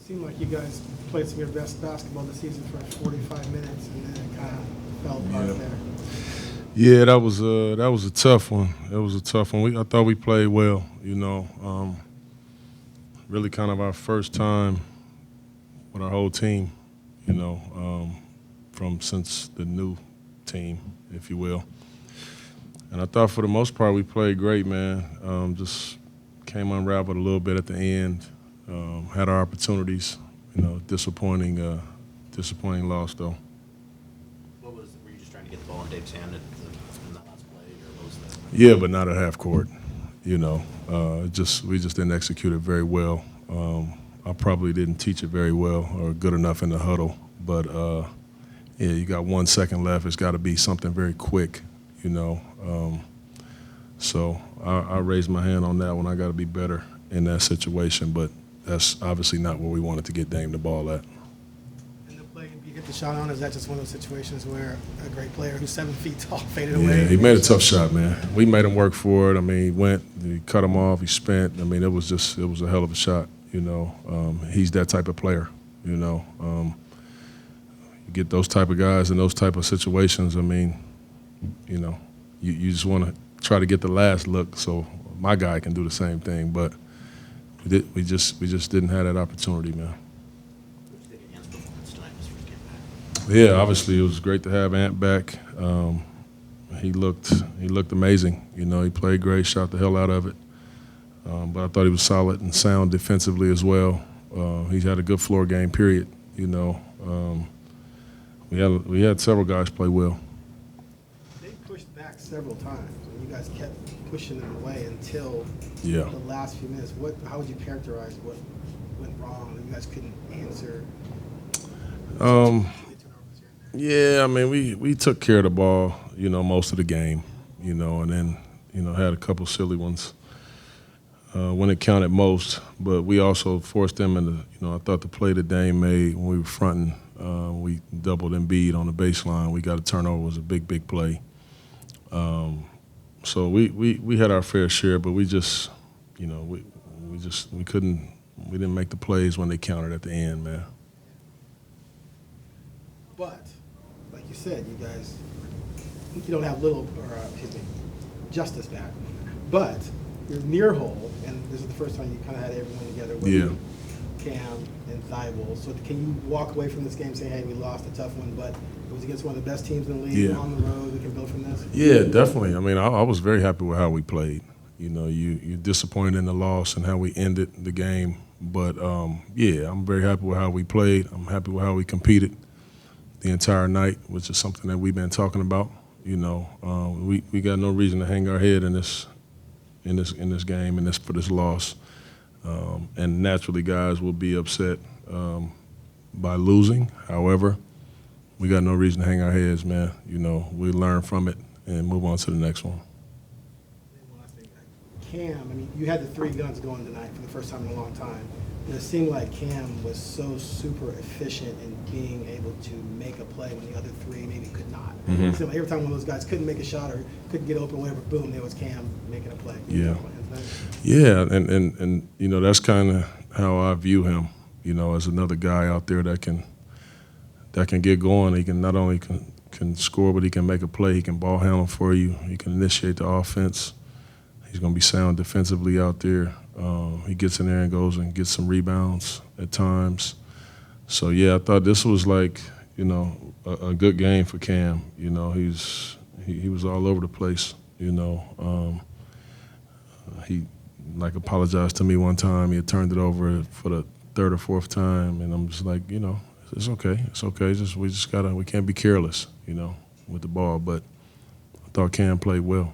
Seemed like you guys played some of your best basketball this season for 45 minutes, and then it kind of fell apart there. Yeah, that was a tough one. It was a tough one. I thought we played well. Really kind of our first time with our whole team. From since the new team, if you will. And I thought for the most part we played great, man. Just came unraveled a little bit at the end. Had our opportunities. Disappointing loss though. Were you just trying to get the ball in Dave's hand in that last play, or what was that? Yeah, but not at half court. We just didn't execute it very well. I probably didn't teach it very well or good enough in the huddle. But yeah, you got 1 second left. It's got to be something very quick. So I raised my hand on that one. I got to be better in that situation, but that's obviously not where we wanted to get Dame the ball at. And the play you hit the shot on, is that just one of those situations where a great player who's 7 feet tall faded away? Yeah, he made a tough shot, man. We made him work for it. I mean, he cut him off, he spent. I mean, it was a hell of a shot. He's that type of player. You get those type of guys in those type of situations. I mean, you just want to try to get the last look so my guy can do the same thing, but we just didn't have that opportunity, man. What did you think of Ant's performance tonight, his first game back? Yeah, obviously it was great to have Ant back. He looked amazing. He played great, shot the hell out of it. But I thought he was solid and sound defensively as well. He had a good floor game, period. We had several guys play well. They pushed back several times, and you guys kept pushing them away until Yeah. the last few minutes. How would you characterize what went wrong that you guys couldn't answer? Yeah, I mean, we took care of the ball, most of the game, and then, had a couple silly ones when it counted most. But we also forced them into, I thought the play that Dame made when we were fronting, we doubled Embiid on the baseline. We got a turnover. It was a big play. So we had our fair share, but we just, we didn't make the plays when they counted at the end, man. But, like you said, you don't have Justice back. But you're near whole, and this is the first time you kind of had everyone together with you, Cam and Thibault. So can you walk away from this game saying, hey, we lost a tough one, but it was against one of the best teams in the league on the road, we can build from this? Yeah, definitely. I mean, I was very happy with how we played. You're disappointed in the loss and how we ended the game. But, yeah, I'm very happy with how we played. I'm happy with how we competed the entire night, which is something that we've been talking about. We got no reason to hang our head in this game and for this loss. And naturally, guys will be upset by losing. However, we got no reason to hang our heads, man. We learn from it and move on to the next one. One last thing. Cam, I mean, you had the 3 guns going tonight for the first time in a long time. And it seemed like Cam was so super efficient in being able to make a play when the other 3 maybe could not. Mm-hmm. So every time one of those guys couldn't make a shot or couldn't get open, whatever, boom, there was Cam making a play. Yeah. Yeah, and that's kind of how I view him, as another guy out there that can get going. He can not only can score, but he can make a play. He can ball handle for you. He can initiate the offense. He's going to be sound defensively out there. He gets in there and goes and gets some rebounds at times. So, yeah, I thought this was like, a good game for Cam. He was all over the place, He apologized to me one time. He had turned it over for the 3rd or 4th time, and I'm just like, it's okay. It's okay. We can't be careless, with the ball. But I thought Cam played well.